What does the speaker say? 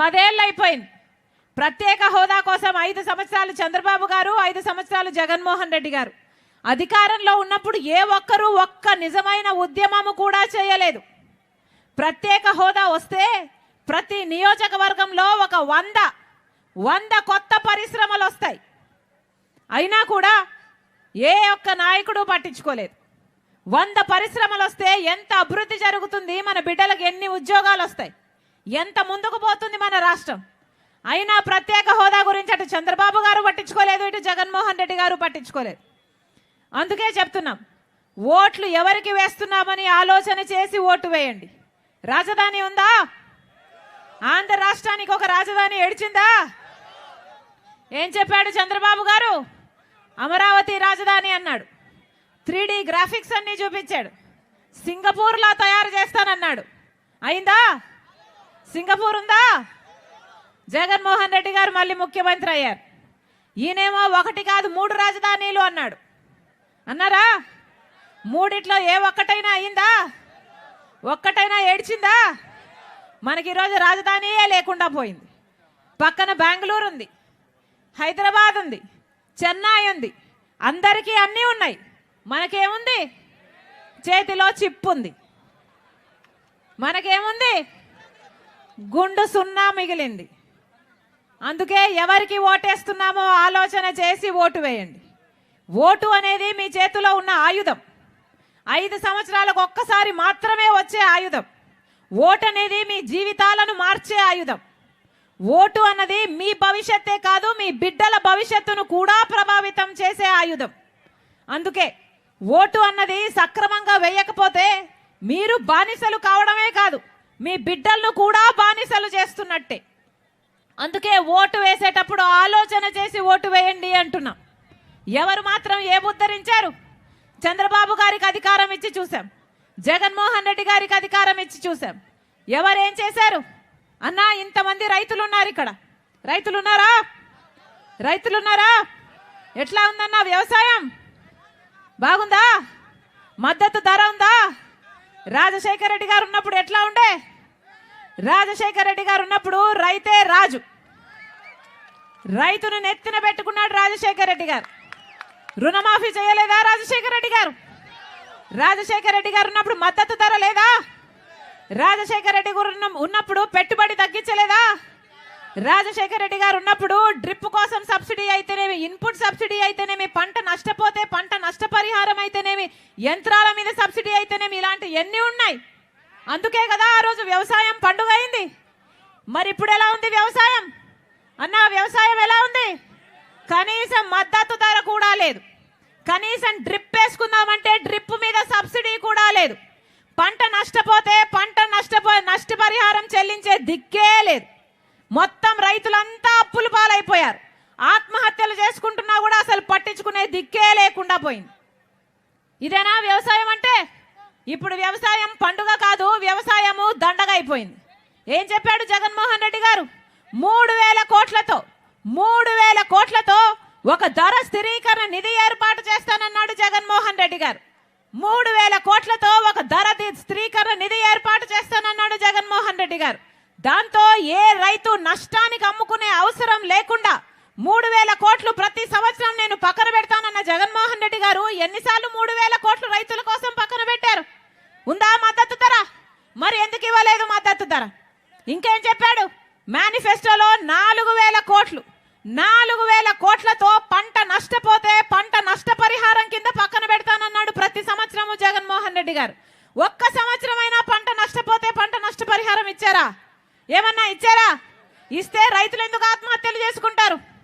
10 ఏళ్ళు అయిపోయింది. ప్రత్యేక హోదా కోసం 5 సంవత్సరాలు చంద్రబాబు గారు, 5 సంవత్సరాలు జగన్మోహన్ రెడ్డి గారు అధికారంలో ఉన్నప్పుడు ఏ ఒక్కరూ ఒక్క నిజమైన ఉద్యమము కూడా చేయలేదు. ప్రత్యేక హోదా వస్తే ప్రతి నియోజకవర్గంలో ఒక 100 కొత్త పరిశ్రమలు వస్తాయి. అయినా కూడా ఏ ఒక్క నాయకుడు పట్టించుకోలేదు. 100 పరిశ్రమలు వస్తే ఎంత అభివృద్ధి జరుగుతుంది, మన బిడ్డలకు ఎన్ని ఉద్యోగాలు వస్తాయి, ఎంత ముందుకు పోతుంది మన రాష్ట్రం. అయినా ప్రత్యేక హోదా గురించి అటు చంద్రబాబు గారు పట్టించుకోలేదు, ఇటు జగన్మోహన్ రెడ్డి గారు పట్టించుకోలేదు. అందుకే చెప్తున్నాం, ఓట్లు ఎవరికి వేస్తున్నామని ఆలోచన చేసి ఓటు వేయండి. రాజధాని ఉందా? ఆంధ్ర రాష్ట్రానికి ఒక రాజధాని ఏడ్చిందా? ఏం చెప్పాడు చంద్రబాబు గారు? అమరావతి రాజధాని అన్నాడు. 3D గ్రాఫిక్స్ అన్ని చూపించాడు. సింగపూర్లా తయారు చేస్తానన్నాడు. అయిందా? సింగపూర్ ఉందా? జగన్మోహన్ రెడ్డి గారు మళ్ళీ ముఖ్యమంత్రి అయ్యారు. ఈయనేమో 1 కాదు 3 రాజధానీలు అన్నాడు. అన్నారా? 3 ఏ ఒక్కటైనా అయిందా? ఒక్కటైనా ఏడ్చిందా? మనకి ఈరోజు రాజధానియే లేకుండా పోయింది. పక్కన బెంగళూరు ఉంది, హైదరాబాద్ ఉంది, చెన్నై ఉంది, అందరికీ అన్నీ ఉన్నాయి. మనకేముంది? చేతిలో చిప్ ఉంది. మనకేముంది? గుండు సున్నా మిగిలింది. అందుకే ఎవరికి ఓటేస్తున్నామో ఆలోచన చేసి ఓటు వేయండి. ఓటు అనేది మీ చేతిలో ఉన్న ఆయుధం. 5 సంవత్సరాలకు ఒక్కసారి మాత్రమే వచ్చే ఆయుధం. ఓటు అనేది మీ జీవితాలను మార్చే ఆయుధం. ఓటు అన్నది మీ భవిష్యత్తే కాదు, మీ బిడ్డల భవిష్యత్తును కూడా ప్రభావితం చేసే ఆయుధం. అందుకే ఓటు అన్నది సక్రమంగా వేయకపోతే మీరు బానిసలు కావడమే కాదు, మీ బిడ్డలను కూడా బానిసలు చేస్తున్నట్టే. అందుకే ఓటు వేసేటప్పుడు ఆలోచన చేసి ఓటు వేయండి అంటున్నాం. ఎవరు మాత్రం ఏ ఉద్ధరించారు? చంద్రబాబు గారికి అధికారం ఇచ్చి చూసాం, జగన్మోహన్ రెడ్డి గారికి అధికారం ఇచ్చి చూసాం. ఎవరేం చేశారు? అన్నా ఇంతమంది రైతులు ఉన్నారు ఇక్కడ. రైతులున్నారా? రైతులున్నారా? ఎట్లా ఉందన్నా వ్యవసాయం? బాగుందా? మద్దతు ధర ఉందా? రాజశేఖర రెడ్డి గారు ఉన్నప్పుడు ఎట్లా ఉండే? రాజశేఖర రెడ్డి గారు ఉన్నప్పుడు రైతే రాజు, రైతును నెత్తిన పెట్టుకున్నాడు రాజశేఖర రెడ్డి గారు. రుణమాఫీ చేయలేదా రాజశేఖర రెడ్డి గారు? రాజశేఖర రెడ్డి గారు ఉన్నప్పుడు మద్దతు ధర లేదా? రాజశేఖర రెడ్డి గారు ఉన్నప్పుడు పెట్టుబడి తగ్గించలేదా? రాజశేఖర రెడ్డి గారు ఉన్నప్పుడు డ్రిప్ కోసం సబ్సిడీ అయితేనేమి, ఇన్పుట్ సబ్సిడీ అయితేనేమి, పంట నష్టపోతే పంట నష్టపరిహారం అయితేనేమి, యంత్రాల మీద సబ్సిడీ అయితేనేమి, ఇలాంటి ఎన్ని ఉన్నాయి. అందుకే కదా ఆ రోజు వ్యవసాయం పండుగ అయింది. మరి ఇప్పుడు ఎలా ఉంది వ్యవసాయం? అన్నా వ్యవసాయం ఎలా ఉంది? కనీసం మద్దతు ధర కూడా లేదు. కనీసం డ్రిప్ వేసుకుందామంటే డ్రిప్ మీద సబ్సిడీ కూడా లేదు. పంట నష్టపోతే పంట నష్టపరిహారం చెల్లించే దిక్కే లేదు. మొత్తం రైతులంతా అప్పుల పాలైపోయారు. ఆత్మహత్యలు చేసుకుంటున్నా కూడా అసలు పట్టించుకునే దిక్కే లేకుండా పోయింది. ఇదేనా వ్యవసాయం అంటే? ఇప్పుడు వ్యవసాయం పండుగ కాదు, వ్యవసాయము దండగా అయిపోయింది. ఏం చెప్పాడు జగన్మోహన్ రెడ్డి గారు? 3,000 కోట్లతో ఒక ధర స్థిరీకరణ నిధి ఏర్పాటు చేస్తానన్నాడు జగన్మోహన్ రెడ్డి గారు. 3,000 కోట్లతో ఒక ధర స్థిరీకరణ నిధి ఏర్పాటు చేస్తానన్నాడు జగన్మోహన్ రెడ్డి గారు. దాంతో ఏ రైతు నష్టానికి అమ్ముకునే అవసరం లేకుండా 3,000 కోట్లు ప్రతి సంవత్సరం నేను పక్కన పెడతానన్న జగన్మోహన్ రెడ్డి గారు ఎన్నిసార్లు 3,000 కోట్లు రైతుల కోసం పక్కన పెట్టారు? ఉందా మద్దతు ధర? మరి ఎందుకు ఇవ్వలేదు మద్దతు ధర? ఇంకేం చెప్పాడు? మేనిఫెస్టోలో 4,000 కోట్లతో పంట నష్టపోతే పంట నష్టపరిహారం కింద పక్కన పెడతానన్నాడు ప్రతి సంవత్సరము జగన్మోహన్ రెడ్డి గారు. ఒక్క సంవత్సరమైనా పంట నష్టపోతే పంట నష్టపరిహారం ఇచ్చారా? ఏమన్నా ఇచ్చారా? ఇస్తే రైతులు ఎందుకు ఆత్మహత్యలు చేసుకుంటారు?